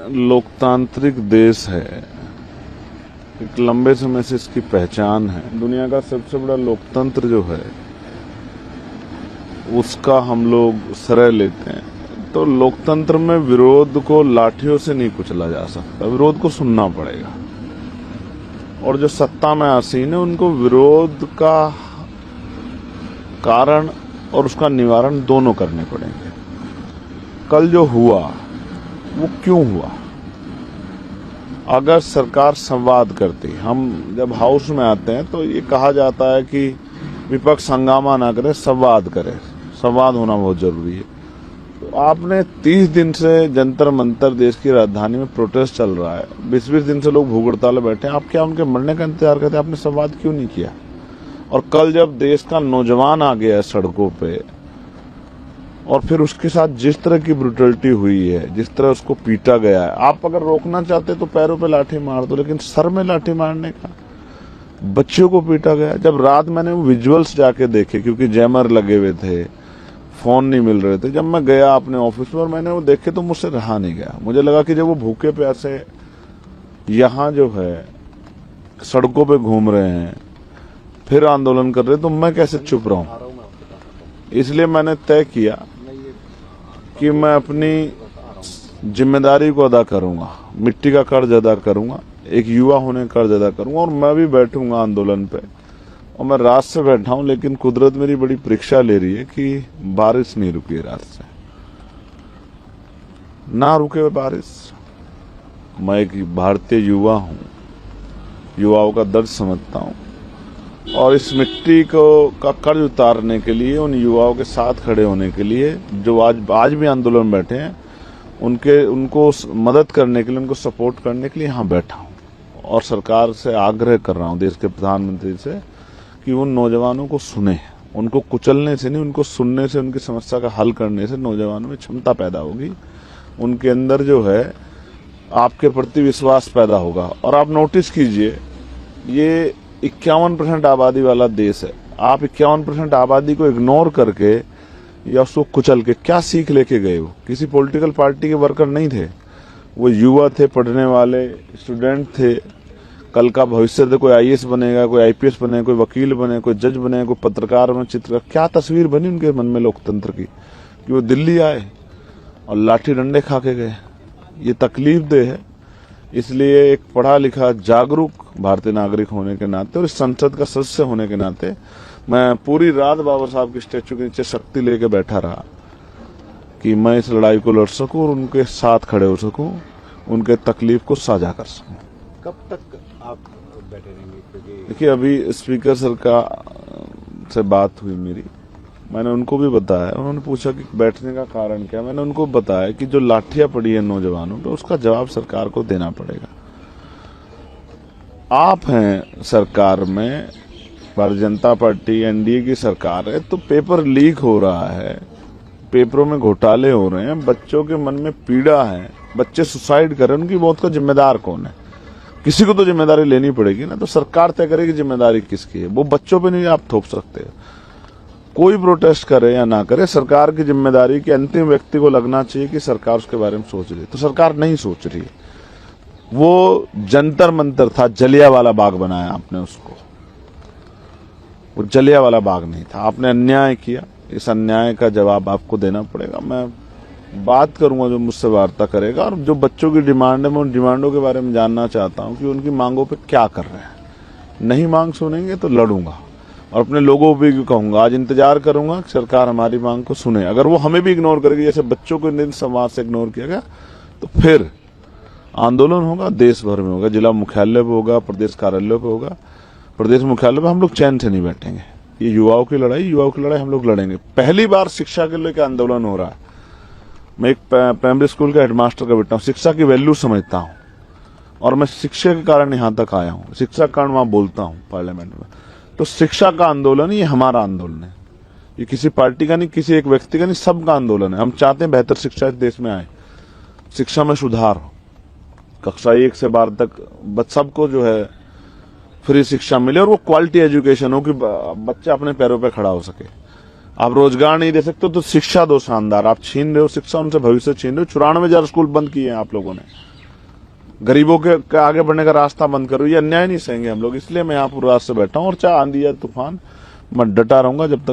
लोकतांत्रिक देश है, एक लंबे समय से इसकी पहचान है। दुनिया का सबसे बड़ा लोकतंत्र जो है उसका हम लोग श्रेय लेते हैं। तो लोकतंत्र में विरोध को लाठियों से नहीं कुचला जा सकता, विरोध को सुनना पड़ेगा। और जो सत्ता में आसीन है उनको विरोध का कारण और उसका निवारण दोनों करने पड़ेंगे। कल जो हुआ वो क्यों हुआ? अगर सरकार संवाद करती, हम जब हाउस में आते हैं तो ये कहा जाता है कि विपक्ष हंगामा ना करे, संवाद करे। संवाद होना बहुत जरूरी है। तो आपने 30 दिन से जंतर मंतर देश की राजधानी में प्रोटेस्ट चल रहा है, 20-20 दिन से लोग भूख हड़ताल में बैठे हैं, आप क्या उनके मरने का इंतजार करते? आपने संवाद क्यों नहीं किया? और कल जब देश का नौजवान आ गया है सड़कों पे और फिर उसके साथ जिस तरह की ब्रुटलिटी हुई है, जिस तरह उसको पीटा गया है, आप अगर रोकना चाहते तो पैरों पे लाठी मार दो, लेकिन सर में लाठी मारने का, बच्चों को पीटा गया। जब रात मैंने वो विजुअल्स जाके देखे, क्योंकि जैमर लगे हुए थे, फोन नहीं मिल रहे थे, जब मैं गया अपने ऑफिस में और मैंने वो देखे तो मुझसे रहा नहीं गया। मुझे लगा कि जब वो भूखे प्यासे यहाँ जो है सड़कों पे घूम रहे हैं, फिर आंदोलन कर रहे हैं, तो मैं कैसे चुप रहूं? इसलिए मैंने तय किया कि मैं अपनी जिम्मेदारी को अदा करूंगा, मिट्टी का कर्ज अदा करूंगा, एक युवा होने का कर्ज अदा करूंगा। और मैं भी बैठूंगा आंदोलन पे, और मैं रात से बैठा हूं, लेकिन कुदरत मेरी बड़ी परीक्षा ले रही है कि बारिश नहीं रुकी रात से। ना रुके बारिश। मैं एक भारतीय युवा हूं, युवाओं का दर्द समझता हूं, और इस मिट्टी को का कर्ज उतारने के लिए, उन युवाओं के साथ खड़े होने के लिए जो आज भी आंदोलन में बैठे हैं, उनको मदद करने के लिए, उनको सपोर्ट करने के लिए यहाँ बैठा हूँ। और सरकार से आग्रह कर रहा हूँ, देश के प्रधानमंत्री से, कि उन नौजवानों को सुने। उनको कुचलने से नहीं, उनको सुनने से, उनकी समस्या का हल करने से नौजवानों में क्षमता पैदा होगी, उनके अंदर जो है आपके प्रति विश्वास पैदा होगा। और आप नोटिस कीजिए, ये 51% आबादी वाला देश है। आप 51% आबादी को इग्नोर करके या उसको कुचल के क्या सीख लेके गए हो? किसी पॉलिटिकल पार्टी के वर्कर नहीं थे, वो युवा थे, पढ़ने वाले स्टूडेंट थे। कल का भविष्य थे, कोई आईएएस बनेगा, कोई आईपीएस बनेगा, कोई वकील बने, कोई जज बने, कोई पत्रकार बने, चित्रकार। क्या तस्वीर बनी उनके मन में लोकतंत्र की कि वो दिल्ली आए और लाठी डंडे खा के गए। ये तकलीफ दे है। इसलिए एक पढ़ा लिखा जागरूक भारतीय नागरिक होने के नाते और इस संसद का सदस्य होने के नाते मैं पूरी रात बाबा साहब के स्टैचू के नीचे शक्ति लेके बैठा रहा कि मैं इस लड़ाई को लड़ सकूं और उनके साथ खड़े हो सकूं, उनके तकलीफ को साझा कर सकूं। कब तक आप बैठे रहेंगे? देखिए, अभी स्पीकर सर का से बात हुई मेरी, मैंने उनको भी बताया। उन्होंने पूछा कि बैठने का कारण क्या, मैंने उनको बताया कि जो लाठियां पड़ी है नौजवानों पे, उसका जवाब सरकार को देना पड़ेगा। आप हैं सरकार में, भारतीय जनता पार्टी एनडीए की सरकार है, तो पेपर लीक हो रहा है, पेपरों में घोटाले हो रहे हैं, बच्चों के मन में पीड़ा है, बच्चे सुसाइड कर रहे हैं, उनकी मौत का जिम्मेदार कौन है? किसी को तो जिम्मेदारी लेनी पड़ेगी ना। तो सरकार तय करेगी जिम्मेदारी किसकी है, वो बच्चों पे नहीं आप थोप सकते। कोई प्रोटेस्ट करे या ना करे, सरकार की जिम्मेदारी के अंतिम व्यक्ति को लगना चाहिए कि सरकार उसके बारे में सोच रही है। तो सरकार नहीं सोच रही। वो जंतर मंतर था, जलियांवाला बाग बनाया आपने उसको, वो जलियांवाला बाग नहीं था। आपने अन्याय किया, इस अन्याय का जवाब आपको देना पड़ेगा। मैं बात करूंगा जो मुझसे वार्ता करेगा, और जो बच्चों की डिमांड है, मैं उन डिमांडों के बारे में जानना चाहता हूं कि उनकी मांगों पे क्या कर रहे हैं। नहीं मांग सुनेंगे तो लड़ूंगा, और अपने लोगों को भी कहूंगा, आज इंतजार करूंगा कि सरकार हमारी मांग को सुने। अगर वो हमें भी इग्नोर करेगी, जैसे बच्चों को इन समाज से इग्नोर किया गया, तो फिर आंदोलन होगा, देश भर में होगा, जिला मुख्यालय पे होगा, प्रदेश कार्यालय पे होगा। प्रदेश मुख्यालय पे हम लोग चैन से नहीं बैठेंगे। ये युवाओं की लड़ाई हम लोग लड़ेंगे। पहली बार शिक्षा के लिए आंदोलन हो रहा है। मैं एक प्राइमरी स्कूल का हेडमास्टर का बेटा हूँ, शिक्षा की वैल्यू समझता हूँ, और मैं शिक्षा के कारण यहाँ तक आया हूँ, शिक्षा के कारण वहां बोलता हूँ पार्लियामेंट में। तो शिक्षा का आंदोलन ये हमारा आंदोलन है, ये किसी पार्टी का नहीं, किसी एक व्यक्ति का नहीं, सबका आंदोलन है। हम चाहते हैं बेहतर शिक्षा इस देश में आए, शिक्षा में सुधार हो, कक्षा 1 से 12 तक सबको जो है फ्री शिक्षा मिले, और वो क्वालिटी एजुकेशन हो कि बच्चा अपने पैरों पे खड़ा हो सके। आप रोजगार नहीं दे सकते तो शिक्षा दो शानदार, आप छीन रहे हो शिक्षा, उनसे भविष्य छीन रहे हो। 94,000 स्कूल बंद किए हैं आप लोगों ने। गरीबों के आगे बढ़ने का रास्ता बंद करो, ये अन्याय नहीं सहेंगे हम लोग। इसलिए मैं यहाँ पूरी रात से बैठा हूँ और चाहे आंधी या तूफान मैं डटा रहूंगा जब तक